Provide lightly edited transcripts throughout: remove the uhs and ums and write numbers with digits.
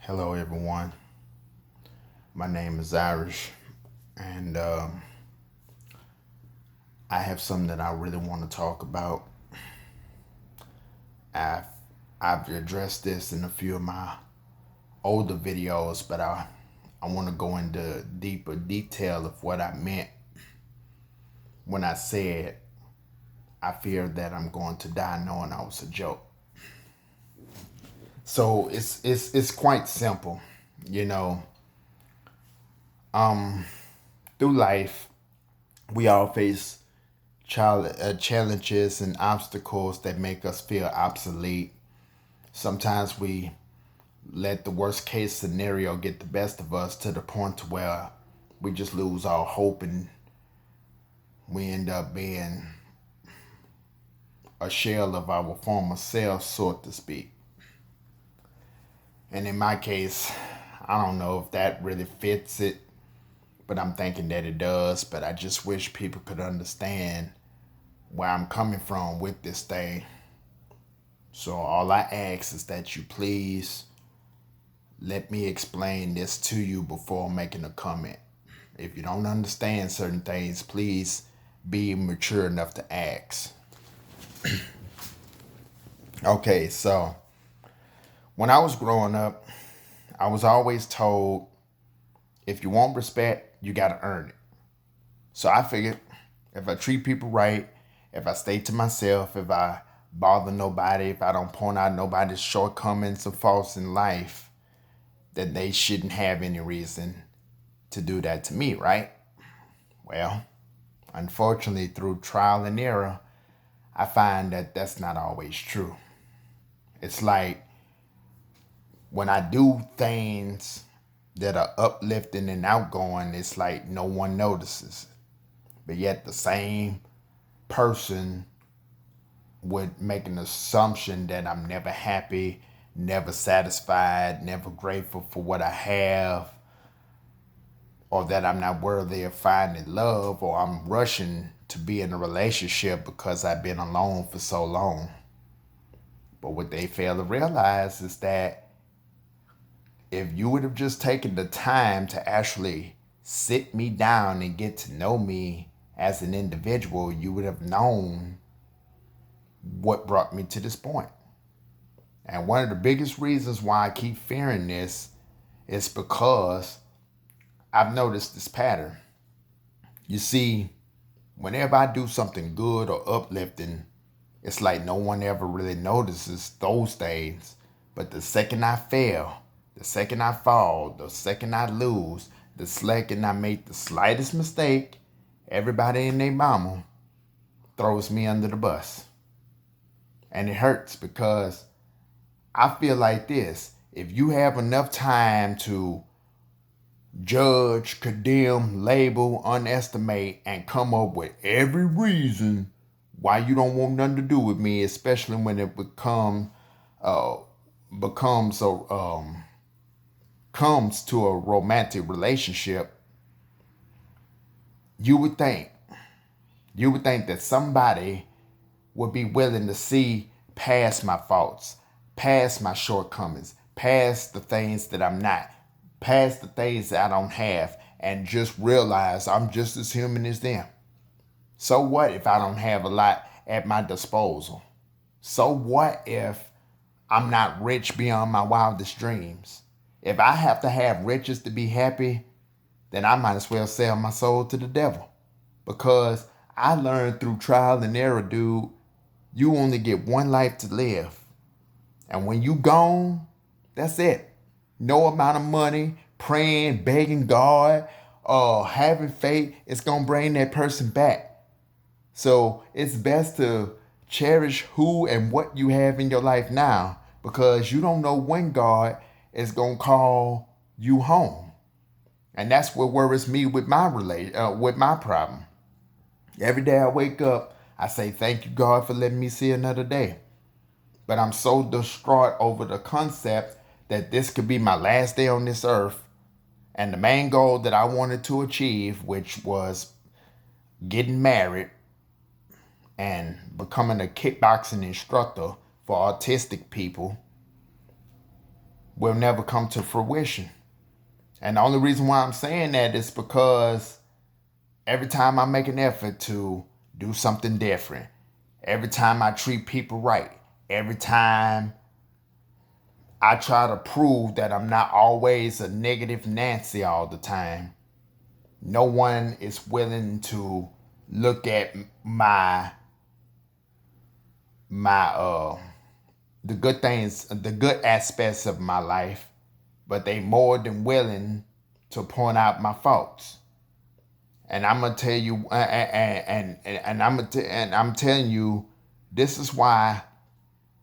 Hello, everyone. My name is Irish, and I have something that I really want to talk about. I've, I've addressed this in a few of my older videos, but I want to go into deeper detail of what I meant when I said I fear that I'm going to die knowing I was a joke. So it's quite simple, you know. Through life, we all face challenges and obstacles that make us feel obsolete. Sometimes we let the worst case scenario get the best of us to the point where we just lose all hope and we end up being a shell of our former self, so to speak. And in my case, I don't know if that really fits it, but I'm thinking that it does. But I just wish people could understand where I'm coming from with this thing. So all I ask is that you please let me explain this to you before making a comment. If you don't understand certain things, please be mature enough to ask. Okay, so when I was growing up, I was always told if you want respect, you got to earn it. So I figured if I treat people right, if I stay to myself, if I bother nobody, if I don't point out nobody's shortcomings or faults in life, then they shouldn't have any reason to do that to me, right? Well, unfortunately, through trial and error, I find that that's not always true. It's like when I do things that are uplifting and outgoing, it's like no one notices. But yet the same person would make an assumption that I'm never happy, never satisfied, never grateful for what I have, or that I'm not worthy of finding love, or I'm rushing to be in a relationship because I've been alone for so long. But what they fail to realize is that if you would have just taken the time to actually sit me down and get to know me as an individual, you would have known what brought me to this point. And one of the biggest reasons why I keep fearing this is because I've noticed this pattern. You see, whenever I do something good or uplifting, it's like no one ever really notices those things. But the second I fail, the second I fall, the second I lose, the second I make the slightest mistake, everybody and their mama throws me under the bus. And it hurts because I feel like this. If you have enough time to judge, condemn, label, underestimate, and come up with every reason why you don't want nothing to do with me, especially when it uh, becomes comes to a romantic relationship, you would think that somebody would be willing to see past my faults, past my shortcomings, past the things that I'm not, past the things that I don't have, and just realize I'm just as human as them. So what if I don't have a lot at my disposal? So what if I'm not rich beyond my wildest dreams? If I have to have riches to be happy, then I might as well sell my soul to the devil. Because I learned through trial and error, dude, you only get one life to live. And when you gone, that's it. No amount of money, praying, begging God, having faith, it's going to bring that person back. So it's best to cherish who and what you have in your life now because you don't know when God is going to call you home. And that's what worries me with with my problem. Every day I wake up, I say, thank you, God, for letting me see another day. But I'm so distraught over the concept that this could be my last day on this earth. And the main goal that I wanted to achieve, which was getting married and becoming a kickboxing instructor for autistic people, will never come to fruition. And the only reason why I'm saying that is because every time I make an effort to do something different, every time I treat people right, every time I try to prove that I'm not always a negative Nancy all the time, no one is willing to look at the good things, the good aspects of my life, but they more than willing to point out my faults. And I'm gonna tell you, I'm telling you, this is why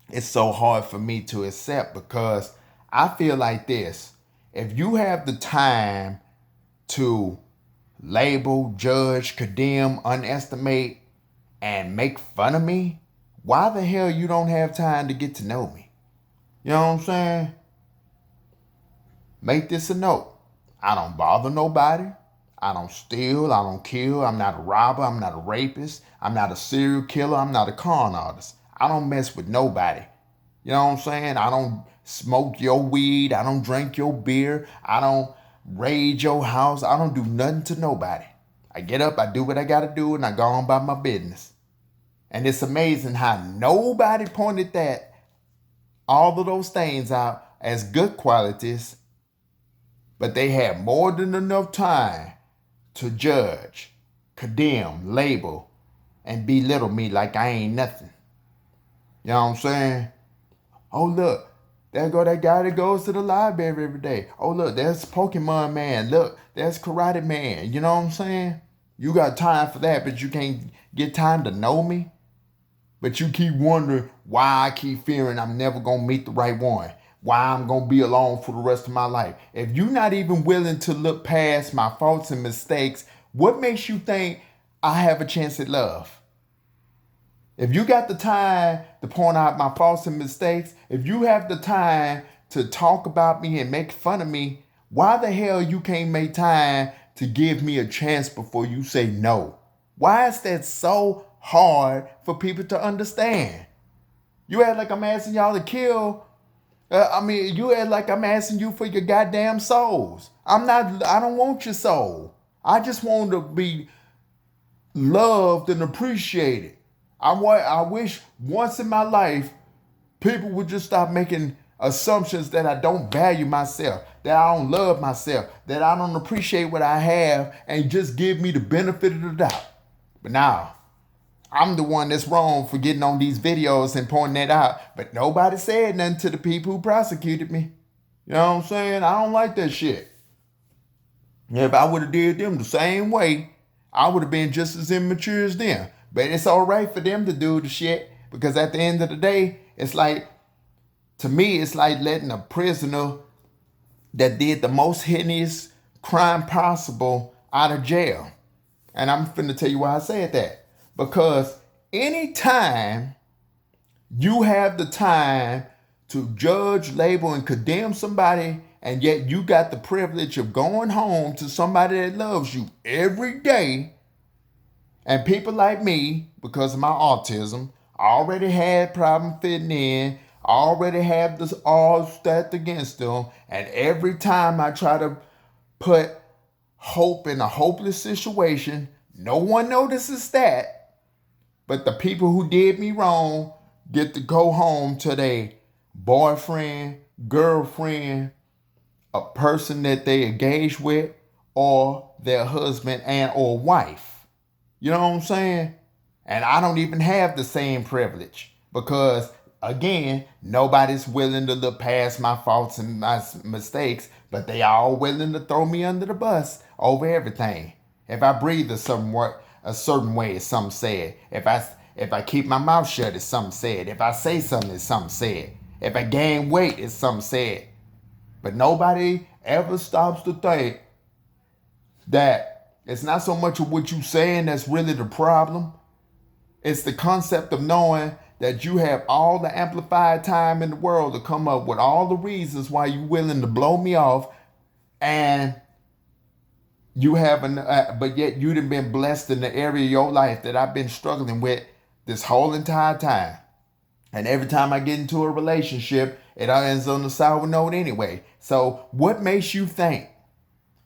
it's so hard for me to accept, because I feel like this: if you have the time to label, judge, condemn, underestimate, and make fun of me, why the hell you don't have time to get to know me? You know what I'm saying? Make this a note. I don't bother nobody. I don't steal. I don't kill. I'm not a robber. I'm not a rapist. I'm not a serial killer. I'm not a con artist. I don't mess with nobody. You know what I'm saying? I don't smoke your weed. I don't drink your beer. I don't raid your house. I don't do nothing to nobody. I get up, I do what I gotta do, and I go on about my business. And it's amazing how nobody pointed all of those things out as good qualities, but they had more than enough time to judge, condemn, label, and belittle me like I ain't nothing. You know what I'm saying? Oh, look, there go that guy that goes to the library every day. Oh, look, there's Pokemon Man. Look, there's Karate Man. You know what I'm saying? You got time for that, but you can't get time to know me. But you keep wondering why I keep fearing I'm never going to meet the right one. Why I'm going to be alone for the rest of my life. If you're not even willing to look past my faults and mistakes, what makes you think I have a chance at love? If you got the time to point out my faults and mistakes, if you have the time to talk about me and make fun of me, why the hell you can't make time to give me a chance before you say no? Why is that so hard for people to understand? You act like I'm asking y'all to kill. You act like I'm asking you for your goddamn souls. I don't want your soul. I just want to be loved and appreciated. I wish once in my life people would just stop making assumptions that I don't value myself, that I don't love myself, that I don't appreciate what I have, and just give me the benefit of the doubt. But now, I'm the one that's wrong for getting on these videos and pointing that out, but nobody said nothing to the people who prosecuted me. You know what I'm saying? I don't like that shit. If I would have did them the same way, I would have been just as immature as them. But it's all right for them to do the shit, because at the end of the day, it's like, to me, it's like letting a prisoner that did the most heinous crime possible out of jail. And I'm finna tell you why I said that. Because anytime you have the time to judge, label, and condemn somebody, and yet you got the privilege of going home to somebody that loves you every day, and people like me, because of my autism, already had problem fitting in, already have this all stacked against them, and every time I try to put hope in a hopeless situation, no one notices that, but the people who did me wrong get to go home to their boyfriend, girlfriend, a person that they engaged with, or their husband and or wife. You know what I'm saying? And I don't even have the same privilege, because, again, nobody's willing to look past my faults and my mistakes, but they all willing to throw me under the bus over everything. If I breathe a certain way, it's something said. If I keep my mouth shut, it's something said. If I say something, it's something said. If I gain weight, it's something said. But nobody ever stops to think that it's not so much of what you're saying that's really the problem. It's the concept of knowing that you have all the amplified time in the world to come up with all the reasons why you're willing to blow me off, and you haven't, but yet you've been blessed in the area of your life that I've been struggling with this whole entire time. And every time I get into a relationship, it ends on the sour note anyway. So what makes you think?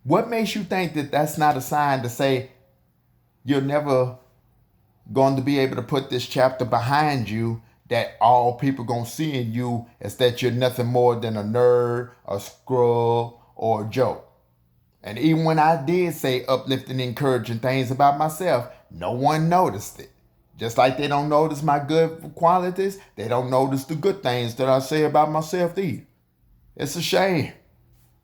What makes you think that that's not a sign to say you're never going to be able to put this chapter behind you, that all people going to see in you is that you're nothing more than a nerd, a scrub, or a joke? And even when I did say uplifting, encouraging things about myself, no one noticed it. Just like they don't notice my good qualities, they don't notice the good things that I say about myself either. It's a shame.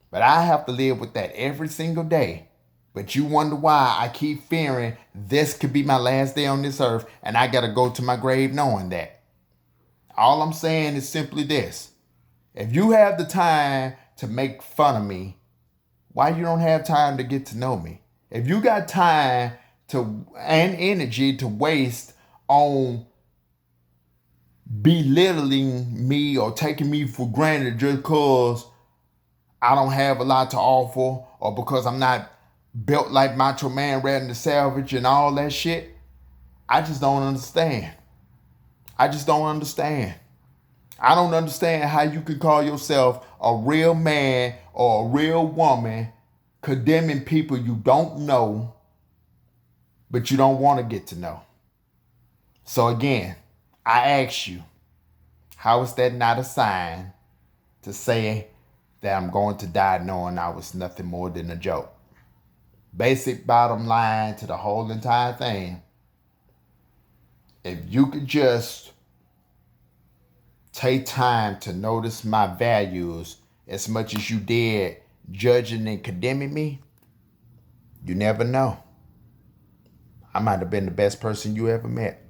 But I have to live with that every single day. But you wonder why I keep fearing this could be my last day on this earth and I got to go to my grave knowing that. All I'm saying is simply this. If you have the time to make fun of me, why you don't have time to get to know me? If you got time to and energy to waste on belittling me or taking me for granted just because I don't have a lot to offer or because I'm not built like Macho Man, Randy Savage and all that shit, I just don't understand. I just don't understand. I don't understand how you can call yourself a real man or a real woman condemning people you don't know, but you don't want to get to know. So again, I ask you, how is that not a sign to say that I'm going to die knowing I was nothing more than a joke? Basic bottom line to the whole entire thing. If you could just take time to notice my values as much as you did judging and condemning me, you never know. I might have been the best person you ever met.